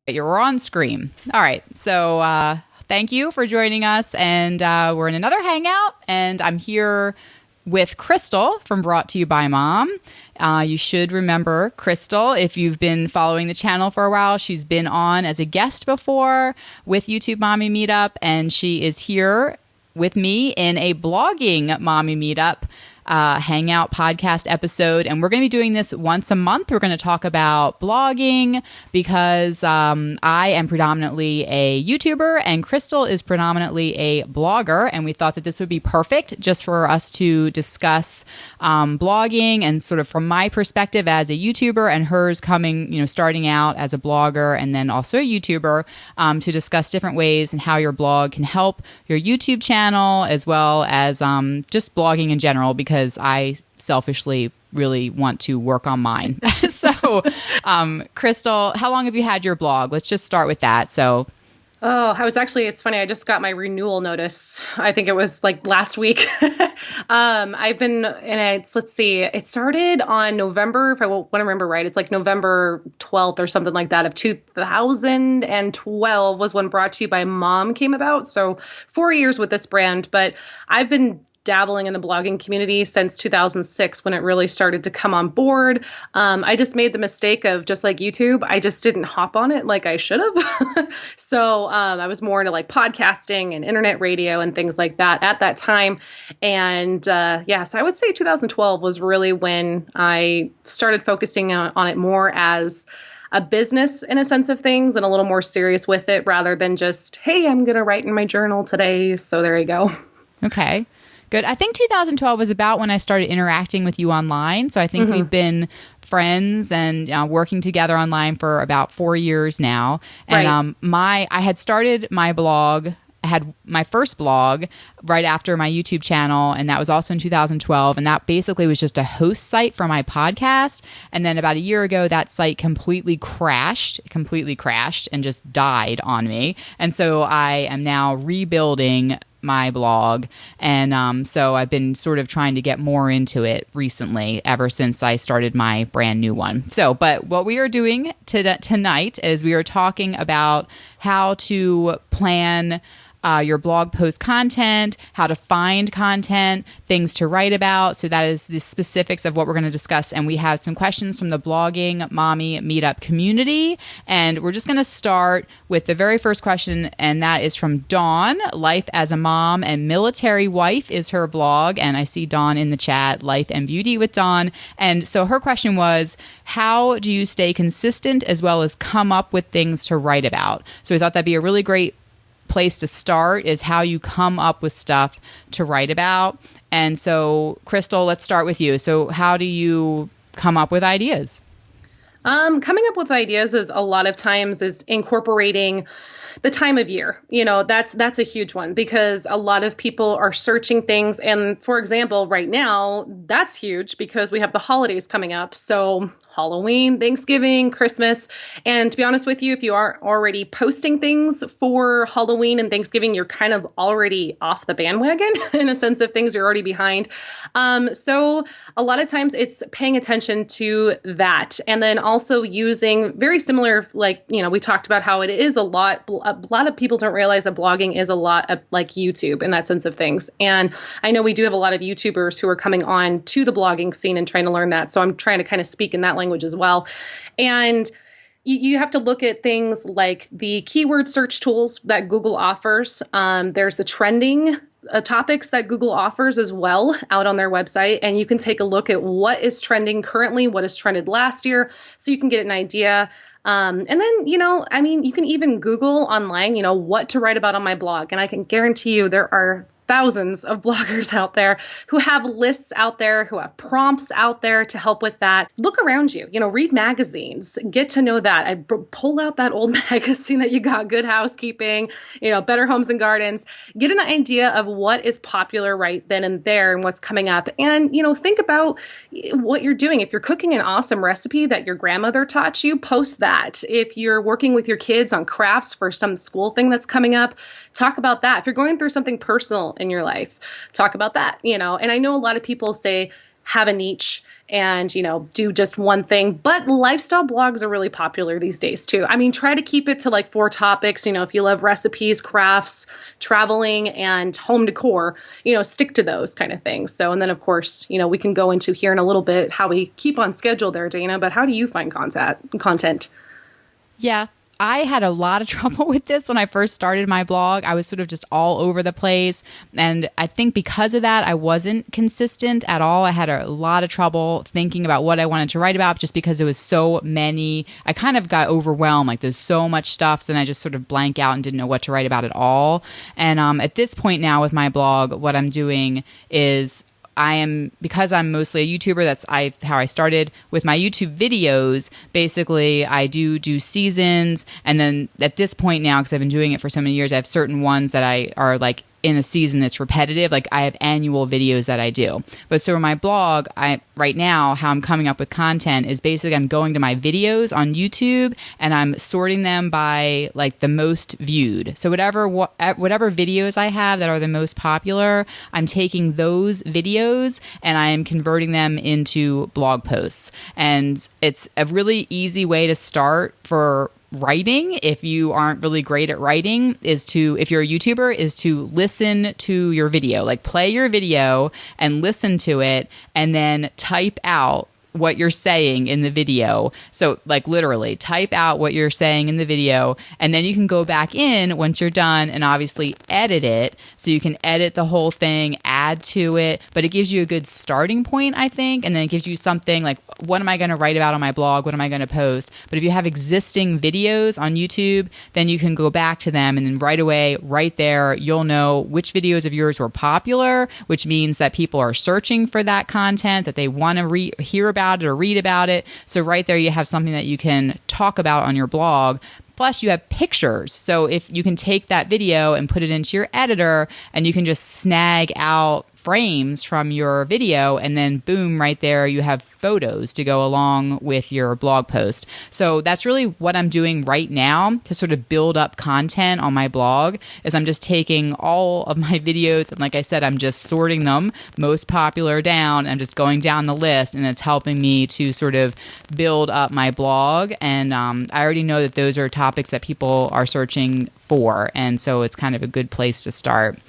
You're on screen. All right. So thank you for joining us. And we're in another hangout. And I'm here with Crystal from Brought to You by Mom. You should remember Crystal if you've been following the channel for a while. She's been on as a guest before with YouTube Mommy Meetup. And she is here with me in a blogging Mommy Meetup hangout podcast episode. And we're going to be doing this once a month. We're going to talk about blogging because I am predominantly a YouTuber and Crystal is predominantly a blogger. And we thought that this would be perfect just for us to discuss blogging and sort of from my perspective as a YouTuber and hers coming, starting out as a blogger and then also a YouTuber to discuss different ways and how your blog can help your YouTube channel as well as just blogging in general, because I selfishly really want to work on mine. So, Crystal, how long have you had your blog? Let's just start with that. It's funny. I just got my renewal notice. I think it was like last week. I've been in it. Let's see. It started on November, if I want to remember right. It's like November 12th or something like that of 2012 was when Brought to You by Mom came about. So 4 years with this brand, but I've been dabbling in the blogging community since 2006 when it really started to come on board. I just made the mistake of, just like YouTube, I just didn't hop on it like I should have. So I was more into like podcasting and internet radio and things like that at that time. And so I would say 2012 was really when I started focusing on it more as a business in a sense of things and a little more serious with it rather than just, hey, I'm going to write in my journal today. So there you go. Okay. Good. I think 2012 was about when I started interacting with you online. So I think we've been friends and working together online for about 4 years now. And right. I had started my blog. I had my first blog right after my YouTube channel, and that was also in 2012. And that basically was just a host site for my podcast. And then about a year ago, that site completely crashed and just died on me. And so I am now rebuilding my blog. And so I've been sort of trying to get more into it recently, ever since I started my brand new one. But what we are doing tonight is we are talking about how to plan your blog post content, how to find content, things to write about. So that is the specifics of what we're going to discuss. And we have some questions from the Blogging Mommy Meetup community. And we're just going to start with the very first question. And that is from Dawn. Life as a Mom and Military Wife is her blog. And I see Dawn in the chat, Life and Beauty with Dawn. And so her question was, how do you stay consistent as well as come up with things to write about? So we thought that'd be a really great place to start, is how you come up with stuff to write about. And so, Crystal, let's start with you. So how do you come up with ideas? Coming up with ideas is a lot of times is incorporating the time of year. That's a huge one because a lot of people are searching things. And for example, right now, that's huge because we have the holidays coming up. So Halloween, Thanksgiving, Christmas. And to be honest with you, if you are already posting things for Halloween and Thanksgiving, you're kind of already off the bandwagon in a sense of things. You're already behind. So a lot of times it's paying attention to that. And then also using very similar, we talked about how it is a lot of people don't realize that blogging is a lot of like YouTube in that sense of things. And I know we do have a lot of YouTubers who are coming on to the blogging scene and trying to learn that. So I'm trying to kind of speak in that language as well. And you have to look at things like the keyword search tools that Google offers. There's the trending topics that Google offers as well out on their website. And you can take a look at what is trending currently, what has trended last year, so you can get an idea. And then, you can even Google online, what to write about on my blog. And I can guarantee you there are thousands of bloggers out there who have lists out there, who have prompts out there to help with that. Look around you, read magazines, get to know that. Pull out that old magazine that you got, Good Housekeeping, Better Homes and Gardens. Get an idea of what is popular right then and there and what's coming up. And, think about what you're doing. If you're cooking an awesome recipe that your grandmother taught you, post that. If you're working with your kids on crafts for some school thing that's coming up, talk about that. If you're going through something personal in your life, talk about that, And I know a lot of people say, have a niche and, do just one thing. But lifestyle blogs are really popular these days too. I mean, try to keep it to like 4 topics. If you love recipes, crafts, traveling, and home decor, stick to those kind of things. So, and then of course, we can go into here in a little bit how we keep on schedule there, Dana, but how do you find content? Yeah. I had a lot of trouble with this when I first started my blog. I was sort of just all over the place. And I think because of that, I wasn't consistent at all. I had a lot of trouble thinking about what I wanted to write about just because there was so many. I kind of got overwhelmed. Like there's so much stuff. So then I just sort of blank out and didn't know what to write about at all. And at this point now with my blog, what I'm doing is because I'm mostly a YouTuber, that's how I started with my YouTube videos. Basically, I do seasons, and then at this point now, because I've been doing it for so many years, I have certain ones that are like in a season that's repetitive. Like I have annual videos that I do. But so in my blog, right now, how I'm coming up with content is basically I'm going to my videos on YouTube and I'm sorting them by like the most viewed. So whatever videos I have that are the most popular, I'm taking those videos and I am converting them into blog posts. And it's a really easy way to start for writing, if you aren't really great at writing, if you're a YouTuber, is to listen to your video. Like play your video and listen to it and then type out what you're saying in the video. So like literally type out what you're saying in the video, and then you can go back in once you're done and obviously edit it. So you can edit the whole thing, add to it, but it gives you a good starting point, I think. And then it gives you something like, what am I going to write about on my blog? What am I going to post? But if you have existing videos on YouTube, then you can go back to them and then right away, right there, you'll know which videos of yours were popular, which means that people are searching for that content, that they want to hear about it or read about it. So right there you have something that you can talk about on your blog. Plus you have pictures. So if you can take that video and put it into your editor and you can just snag out frames from your video and then boom, right there you have photos to go along with your blog post. So that's really what I'm doing right now to sort of build up content on my blog, is I'm just taking all of my videos and like I said, I'm just sorting them most popular down and just going down the list, and it's helping me to sort of build up my blog. And I already know that those are topics that people are searching for, and so it's kind of a good place to start.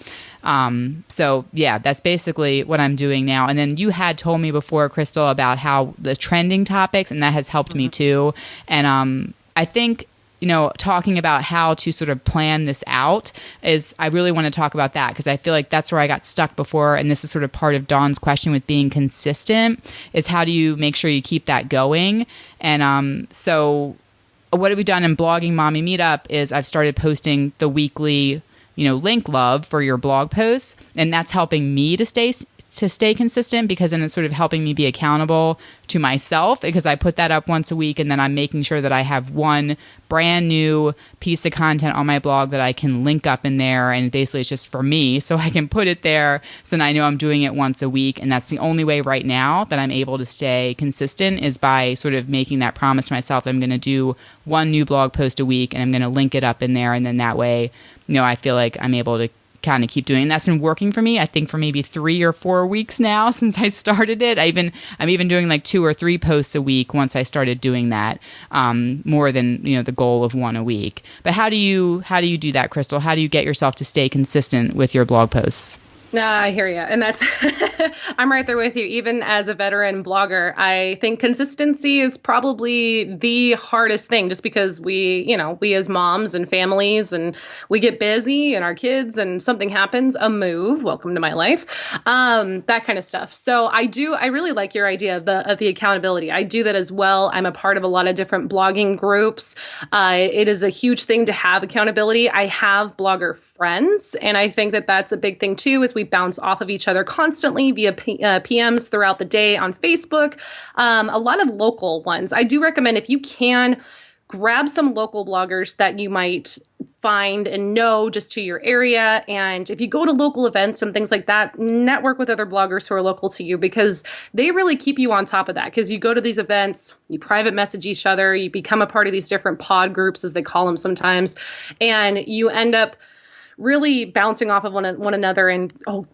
So yeah, that's basically what I'm doing now. And then you had told me before, Crystal, about how the trending topics, and that has helped me too. And I think, talking about how to sort of plan this out I really want to talk about that, because I feel like that's where I got stuck before. And this is sort of part of Dawn's question with being consistent, is how do you make sure you keep that going? And so what have we done in Blogging Mommy Meetup is I've started posting the weekly link love for your blog posts. And that's helping me to stay consistent, because then it's sort of helping me be accountable to myself, because I put that up once a week and then I'm making sure that I have one brand new piece of content on my blog that I can link up in there. And basically it's just for me, so I can put it there. So then I know I'm doing it once a week. And that's the only way right now that I'm able to stay consistent, is by sort of making that promise to myself that I'm going to do one new blog post a week and I'm going to link it up in there. And then that way, I feel like I'm able to kind of keep doing it. And that's been working for me, I think, for maybe 3 or 4 weeks now since I started it. I'm even doing like 2 or 3 posts a week once I started doing that, more than the goal of 1 a week. But how do you do that, Crystal? How do you get yourself to stay consistent with your blog posts? No, I hear you. And that's, I'm right there with you. Even as a veteran blogger, I think consistency is probably the hardest thing, just because we as moms and families, and we get busy and our kids and something happens, a move, welcome to my life, that kind of stuff. So I really like your idea of the accountability. I do that as well. I'm a part of a lot of different blogging groups. It is a huge thing to have accountability. I have blogger friends, and I think that that's a big thing too, is we bounce off of each other constantly via PMs throughout the day on Facebook. A lot of local ones. I do recommend, if you can, grab some local bloggers that you might find and know just to your area. And if you go to local events and things like that, network with other bloggers who are local to you, because they really keep you on top of that. Because you go to these events, you private message each other, you become a part of these different pod groups, as they call them sometimes, and you end up really bouncing off of one another and, oh,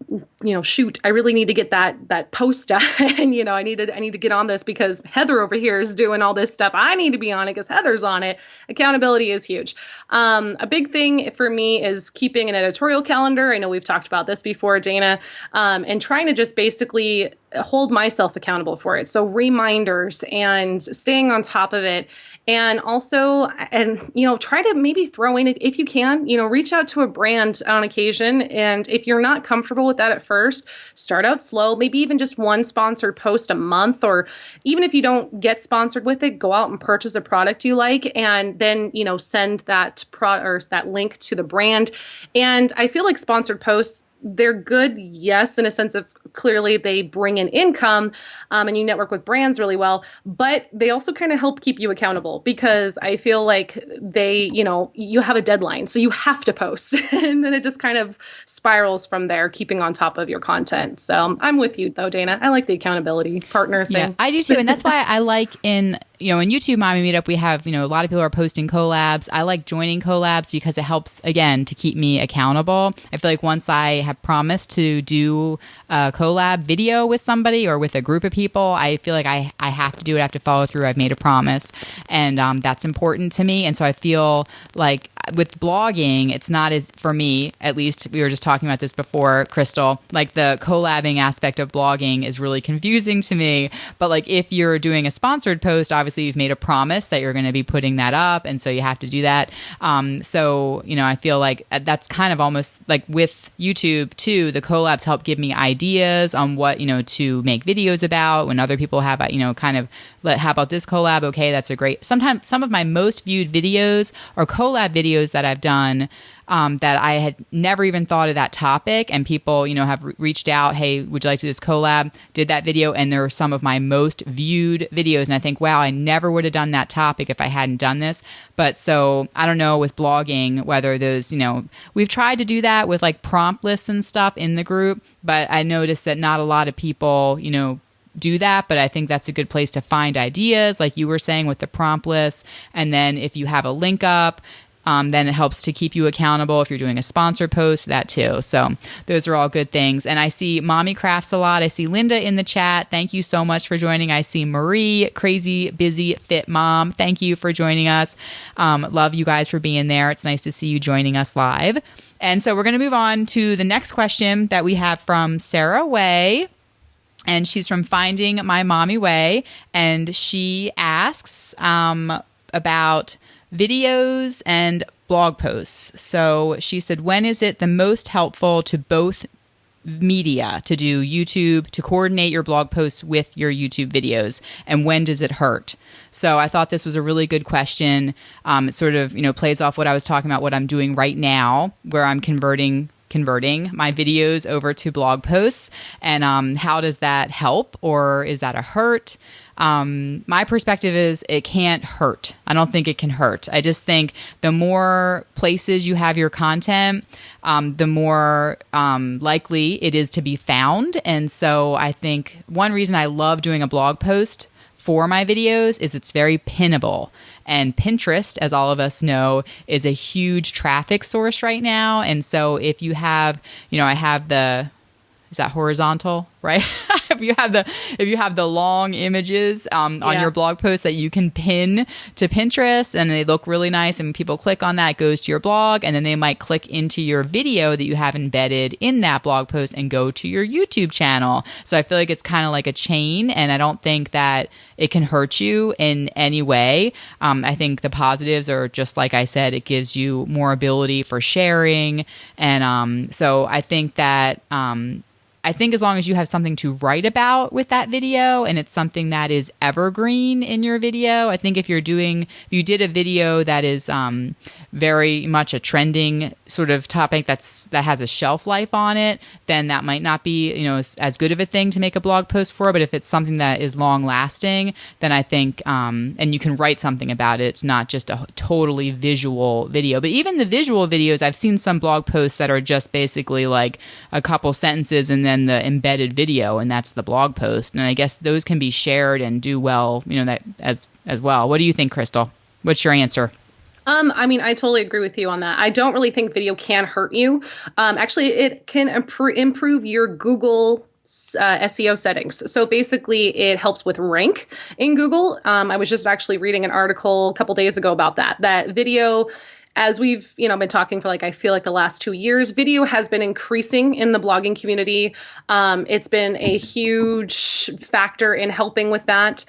shoot, I really need to get that post done. And, I need to get on this because Heather over here is doing all this stuff. I need to be on it because Heather's on it. Accountability is huge. A big thing for me is keeping an editorial calendar. I know we've talked about this before, Dana, and trying to just basically hold myself accountable for it. So reminders and staying on top of it. And also, try to maybe throw in, if you can, reach out to a brand on occasion. And if you're not comfortable with that at first, start out slow, maybe even just one sponsored post a month, or even if you don't get sponsored with it, go out and purchase a product you like, and then, send that or that link to the brand. And I feel like sponsored posts, they're good, yes, in a sense of clearly they bring in income, and you network with brands really well, but they also kind of help keep you accountable, because I feel like they, you have a deadline, so you have to post and then it just kind of spirals from there, keeping on top of your content. So I'm with you though, Dana. I like the accountability partner thing. Yeah, I do too. And that's why I like in YouTube Mommy Meetup, we have, a lot of people are posting collabs. I like joining collabs because it helps, again, to keep me accountable. I feel like once I have promised to do a collab video with somebody or with a group of people, I feel like I have to do it. I have to follow through. I've made a promise, and that's important to me. And so I feel like with blogging, it's not as, for me, at least, we were just talking about this before, Crystal, like the collabing aspect of blogging is really confusing to me. But like if you're doing a sponsored post, obviously you've made a promise that you're going to be putting that up, and so you have to do that. So, I feel like that's kind of almost like with YouTube too, the collabs help give me ideas on what, to make videos about when other people have, kind of, how about this collab? Okay, that's a great, sometimes some of my most viewed videos are collab videos that I've done that I had never even thought of that topic, and people, have reached out, hey, would you like to do this collab? Did that video, and they're some of my most viewed videos, and I think, wow, I never would have done that topic if I hadn't done this. But so I don't know with blogging whether those, we've tried to do that with like prompt lists and stuff in the group, but I noticed that not a lot of people, do that. But I think that's a good place to find ideas, like you were saying with the prompt list. And then if you have a link up, then it helps to keep you accountable. If you're doing a sponsor post, that too. So those are all good things. And I see Mommy Crafts a lot. I see Linda in the chat. Thank you so much for joining. I see Marie, crazy, busy, fit mom. Thank you for joining us. Love you guys for being there. It's nice to see you joining us live. And so we're going to move on to the next question that we have from Sarah Way. And she's from Finding My Mommy Way. And she asks about videos and blog posts. So she said, when is it the most helpful to both media, to do YouTube, to coordinate your blog posts with your YouTube videos? And when does it hurt? So I thought this was a really good question. It sort of, plays off what I was talking about, what I'm doing right now, where I'm converting my videos over to blog posts. And how does that help, or is that a hurt? My perspective is it can't hurt. I don't think it can hurt. I just think the more places you have your content, the more likely it is to be found. And so I think one reason I love doing a blog post for my videos is it's very pinnable. And Pinterest, as all of us know, is a huge traffic source right now. And so if you have, I have the, is that horizontal, right? if you have the long images on your blog post that you can pin to Pinterest, and they look really nice, and people click on that, it goes to your blog, and then they might click into your video that you have embedded in that blog post and go to your YouTube channel. So I feel like it's kind of like a chain, and I don't think that it can hurt you in any way. I think the positives are just like I said, it gives you more ability for sharing. And so I think that I think as long as you have something to write about with that video, and it's something that is evergreen in your video. I think if you did a video that is very much a trending sort of topic that has a shelf life on it, then that might not be as good of a thing to make a blog post for. But if it's something that is long lasting, then I think and you can write something about it. It's not just a totally visual video. But even the visual videos, I've seen some blog posts that are just basically like a couple sentences and then the embedded video, and that's the blog post. And I guess those can be shared and do well, that as well. What do you think, Crystal? What's your answer? I mean, I totally agree with you on that. I don't really think video can hurt you. Actually, it can improve your Google SEO settings. So basically, it helps with rank in Google. I was just actually reading an article a couple days ago about that video. As we've, been talking for I feel like the last 2 years, video has been increasing in the blogging community. It's been a huge factor in helping with that.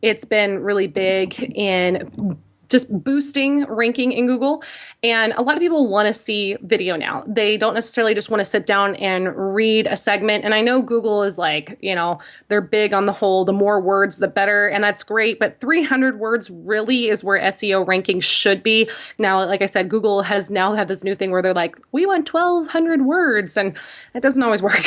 It's been really big in just boosting ranking in Google. And a lot of people want to see video now. They don't necessarily just want to sit down and read a segment. And I know Google is they're big on the whole, the more words, the better. And that's great. But 300 words really is where SEO ranking should be. Now, like I said, Google has now had this new thing where they're like, we want 1,200 words. And it doesn't always work.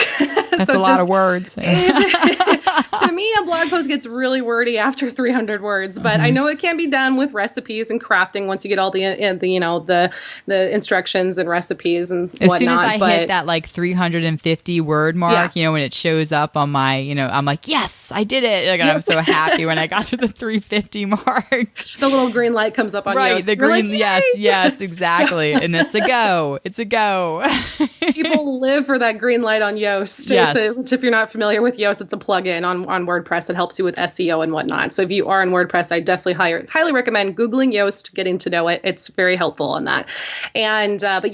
That's a lot of words. To me, a blog post gets really wordy after 300 words, but I know it can be done with recipes and crafting once you get all the instructions and recipes and whatnot. As soon as I hit that 350 word mark, when it shows up on my, I'm like, yes, I did it. Yes. I'm so happy when I got to the 350 mark. The little green light comes up on Yoast. Right, the green, yes, exactly. And it's a go. It's a go. People live for that green light on Yoast. Yes. If you're not familiar with Yoast, it's a plugin on WordPress that helps you with SEO and whatnot. So if you are in WordPress, I definitely highly recommend Googling Yoast, getting to know it. It's very helpful on that. And but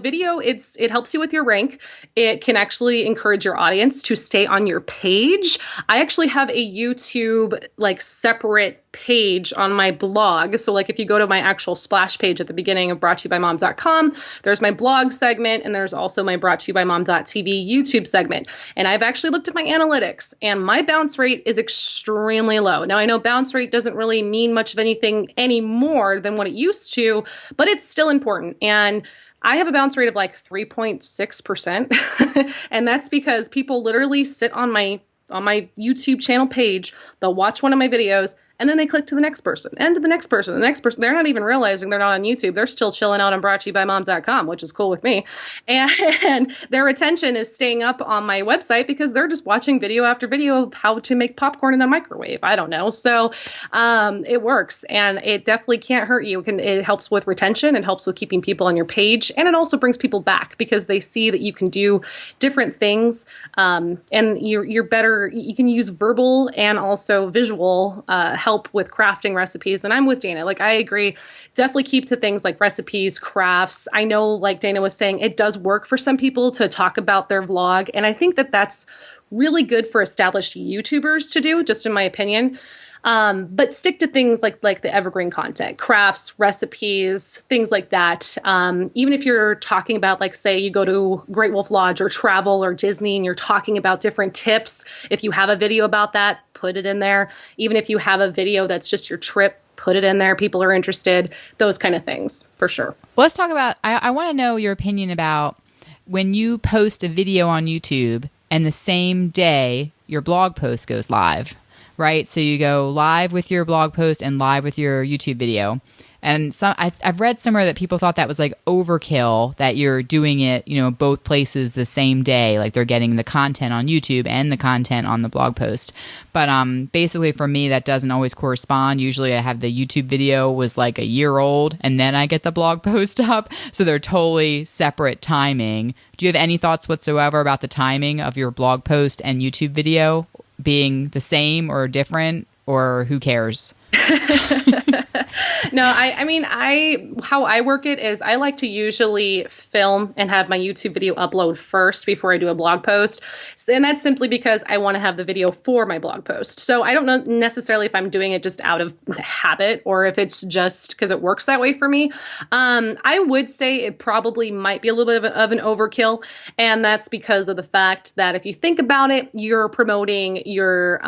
video, it helps you with your rank. It can actually encourage your audience to stay on your page. I actually have a YouTube separate page on my blog. So if you go to my actual splash page at the beginning of brought-to-you-by-mom.com, there's my blog segment, and there's also my brought-to-you-by-mom.tv YouTube segment. And I've actually looked at my analytics, and my bounce rate is extremely low. Now, I know bounce rate doesn't really mean much of anything any more than what it used to, but it's still important. And I have a bounce rate of 3.6%. And that's because people literally sit on my YouTube channel page, they'll watch one of my videos, and then they click to the next person, and to the next person, the next person. They're not even realizing they're not on YouTube. They're still chilling out on brought-to-you-by-moms.com, which is cool with me. And their attention is staying up on my website because they're just watching video after video of how to make popcorn in a microwave. I don't know. So it works, and it definitely can't hurt you. It helps with retention. It helps with keeping people on your page, and it also brings people back because they see that you can do different things, and you're better. You can use verbal and also visual help with crafting recipes. And I'm with Dana. I agree. Definitely keep to things like recipes, crafts. I know, like Dana was saying, it does work for some people to talk about their vlog. And I think that that's really good for established YouTubers to do, just in my opinion. But stick to things like the evergreen content, crafts, recipes, things like that. Even if you're talking about, say you go to Great Wolf Lodge or travel or Disney and you're talking about different tips, if you have a video about that, put it in there. Even if you have a video that's just your trip, put it in there. People are interested, those kind of things for sure. Well, let's talk about, I want to know your opinion about when you post a video on YouTube and the same day your blog post goes live. Right? So you go live with your blog post and live with your YouTube video. And I've read somewhere that people thought that was overkill, that you're doing it, both places the same day. They're getting the content on YouTube and the content on the blog post. But basically for me, that doesn't always correspond. Usually I have the YouTube video was a year old and then I get the blog post up. So they're totally separate timing. Do you have any thoughts whatsoever about the timing of your blog post and YouTube video being the same or different, or who cares? No, I mean, how I work it is I like to usually film and have my YouTube video upload first before I do a blog post. And that's simply because I want to have the video for my blog post. So I don't know necessarily if I'm doing it just out of habit or if it's just because it works that way for me. I would say it probably might be a little bit of an overkill. And that's because of the fact that if you think about it, you're promoting your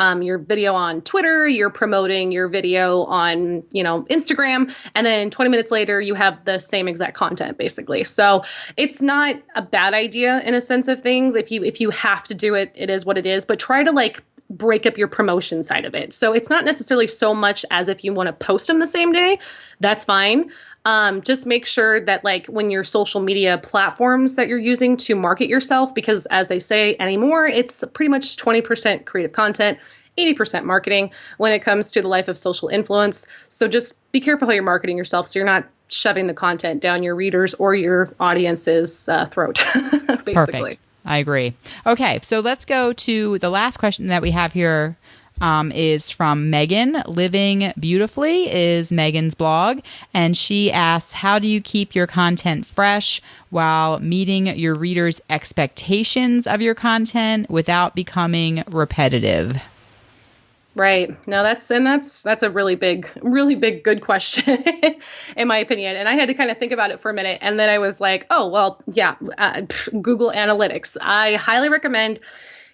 video on Twitter, you're promoting your video on, Instagram, and then 20 minutes later you have the same exact content basically. So it's not a bad idea in a sense of things. If you have to do it, it is what it is, but try to break up your promotion side of it. So it's not necessarily so much as if you want to post them the same day, that's fine. Just make sure that when your social media platforms that you're using to market yourself, because as they say anymore, it's pretty much 20% creative content, 80% marketing when it comes to the life of social influence. So just be careful how you're marketing yourself so you're not shoving the content down your readers or your audience's throat, basically. Perfect. I agree. Okay, so let's go to the last question that we have here. Is from Megan. Living Beautifully is Megan's blog. And she asks, how do you keep your content fresh while meeting your readers' expectations of your content without becoming repetitive? Right. No, that's a really big, good question, in my opinion. And I had to kind of think about it for a minute. And then I was like, oh, well, yeah, Google Analytics. I highly recommend,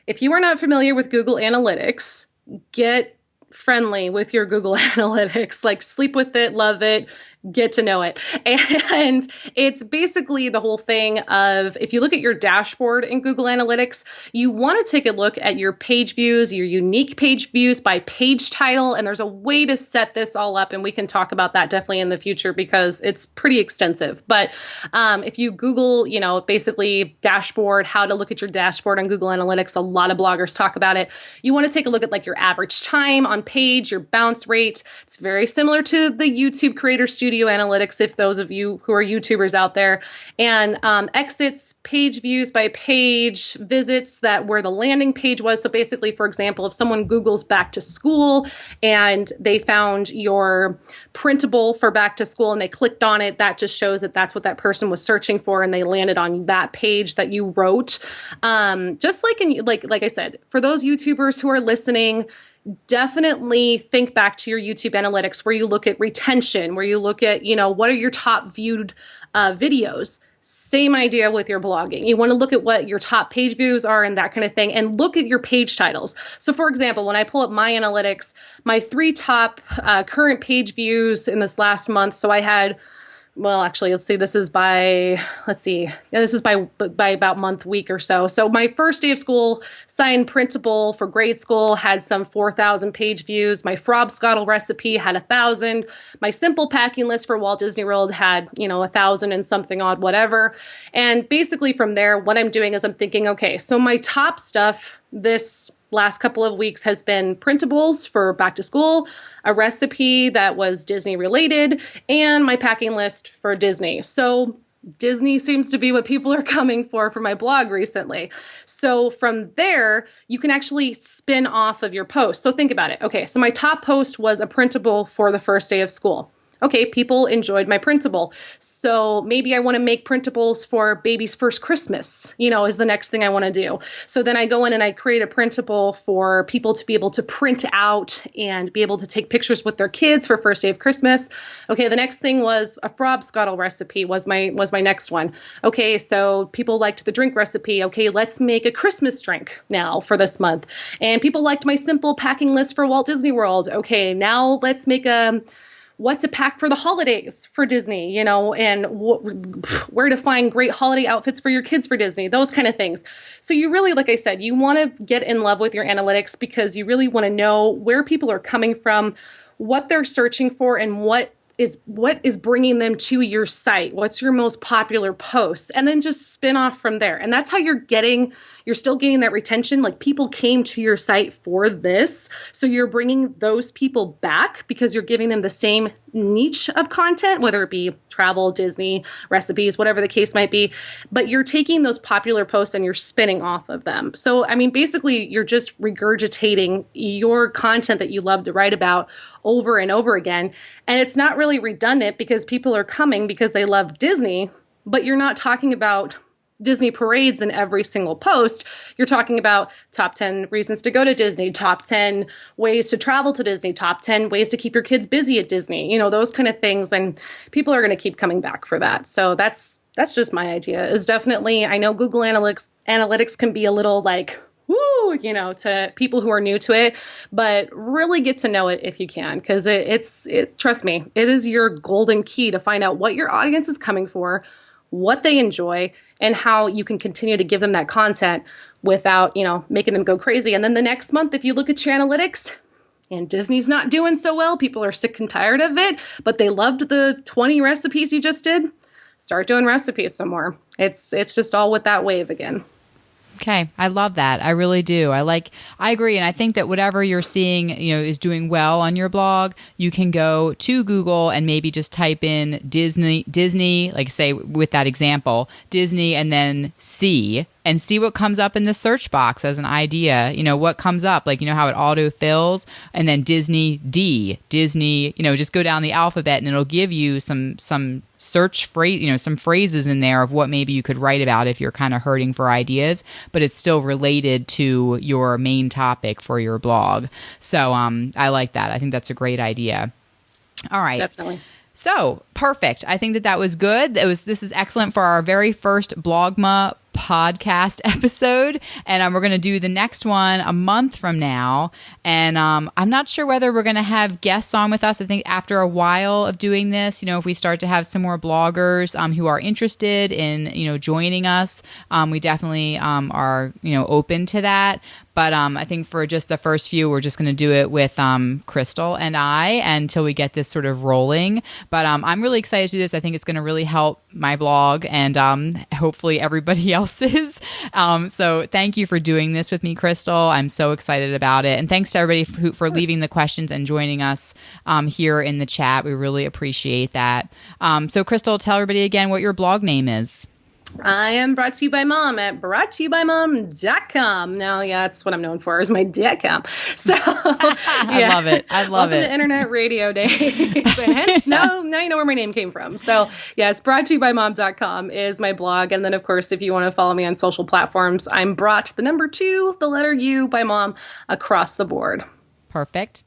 if you are not familiar with Google Analytics, get friendly with your Google Analytics, like sleep with it, love it, get to know it. And it's basically the whole thing of, if you look at your dashboard in Google Analytics, you want to take a look at your page views, your unique page views by page title. And there's a way to set this all up. And we can talk about that definitely in the future because it's pretty extensive. But if you Google, basically dashboard, how to look at your dashboard on Google Analytics, a lot of bloggers talk about it. You want to take a look at like your average time on page, your bounce rate. It's very similar to the YouTube Creator Studio Analytics, if those of you who are YouTubers out there, and exits, page views by page, visits that where the landing page was. So basically, for example, if someone Googles back to school and they found your printable for back to school and they clicked on it, that just shows that that's what that person was searching for and they landed on that page that you wrote. Just like I said, for those YouTubers who are listening, definitely think back to your YouTube analytics where you look at retention, where you look at, what are your top viewed videos. Same idea with your blogging. You want to look at what your top page views are and that kind of thing, and look at your page titles. So for example, when I pull up my analytics, my 3 top current page views in this last month. So I had, well, actually, this is by about week or so. So my first day of school, signed printable for grade school, had some 4,000 page views. My Frobscottle recipe had 1,000. My simple packing list for Walt Disney World had, 1,000 and something odd, whatever. And basically from there, what I'm doing is I'm thinking, okay, so my top stuff this last couple of weeks has been printables for back to school, a recipe that was Disney related, and my packing list for Disney. So Disney seems to be what people are coming for my blog recently. So from there, you can actually spin off of your post. So think about it. Okay, so my top post was a printable for the first day of school. Okay, people enjoyed my printable. So maybe I want to make printables for baby's first Christmas, is the next thing I want to do. So then I go in and I create a printable for people to be able to print out and be able to take pictures with their kids for first day of Christmas. Okay, the next thing was a Frobscottle recipe was my next one. Okay, so people liked the drink recipe. Okay, let's make a Christmas drink now for this month. And people liked my simple packing list for Walt Disney World. Okay, now let's make a what to pack for the holidays for Disney, and where to find great holiday outfits for your kids for Disney, those kind of things. So you really, like I said, you want to get in love with your analytics because you really want to know where people are coming from, what they're searching for, and what is bringing them to your site. What's your most popular posts? And then just spin off from there. And that's how you're still getting that retention. Like people came to your site for this. So you're bringing those people back because you're giving them the same niche of content, whether it be travel, Disney, recipes, whatever the case might be. But you're taking those popular posts and you're spinning off of them. So, basically you're just regurgitating your content that you love to write about over and over again. And it's not really redundant because people are coming because they love Disney, but you're not talking about Disney parades in every single post. You're talking about top 10 reasons to go to Disney, top 10 ways to travel to Disney, top 10 ways to keep your kids busy at Disney, those kind of things. And people are going to keep coming back for that. So that's just my idea is definitely, I know Google Analytics can be a little like, woo, to people who are new to it, but really get to know it if you can, because trust me, it is your golden key to find out what your audience is coming for, what they enjoy, and how you can continue to give them that content without, making them go crazy. And then the next month, if you look at your analytics and Disney's not doing so well, people are sick and tired of it, but they loved the 20 recipes you just did, start doing recipes some more. It's just all with that wave again. Okay. I love that. I really do. I agree. And I think that whatever you're seeing, is doing well on your blog, you can go to Google and maybe just type in Disney, like say with that example, Disney, and then see what comes up in the search box as an idea. What comes up, like, how it auto fills, and then Disney, just go down the alphabet and it'll give you some search phrase, some phrases in there of what maybe you could write about if you're kind of hurting for ideas, but it's still related to your main topic for your blog. So I like that. I think that's a great idea. All right. Definitely. So perfect. I think that was good. This is excellent for our very first BLOGMA podcast episode, and we're going to do the next one a month from now, and I'm not sure whether we're going to have guests on with us. I think after a while of doing this, if we start to have some more bloggers who are interested in joining us, we definitely are open to that. But I think for just the first few, we're just going to do it with Crystal and I until we get this sort of rolling. But I'm really excited to do this. I think it's going to really help my blog and hopefully everybody else's. So thank you for doing this with me, Crystal. I'm so excited about it. And thanks to everybody for leaving the questions and joining us here in the chat. We really appreciate that. So Crystal, tell everybody again what your blog name is. I am brought to you by Mom at broughttoyoubymom.com. Now, that's what I'm known for is my .com. So, I love it. Welcome to Internet Radio Day. Hence, now you know where my name came from. So, yes, broughttoyoubymom.com is my blog. And then, of course, if you want to follow me on social platforms, I'm brought the number 2, the letter U by Mom across the board. Perfect.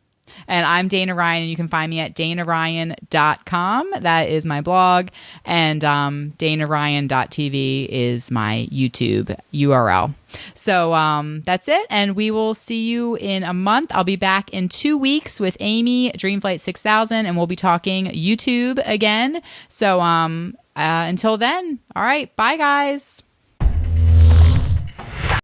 And I'm Dana Ryan, and you can find me at danaryan.com. That is my blog. And danaryan.tv is my YouTube URL. So that's it. And we will see you in a month. I'll be back in 2 weeks with Amy, Dreamflight 6000, and we'll be talking YouTube again. So until then, all right. Bye, guys.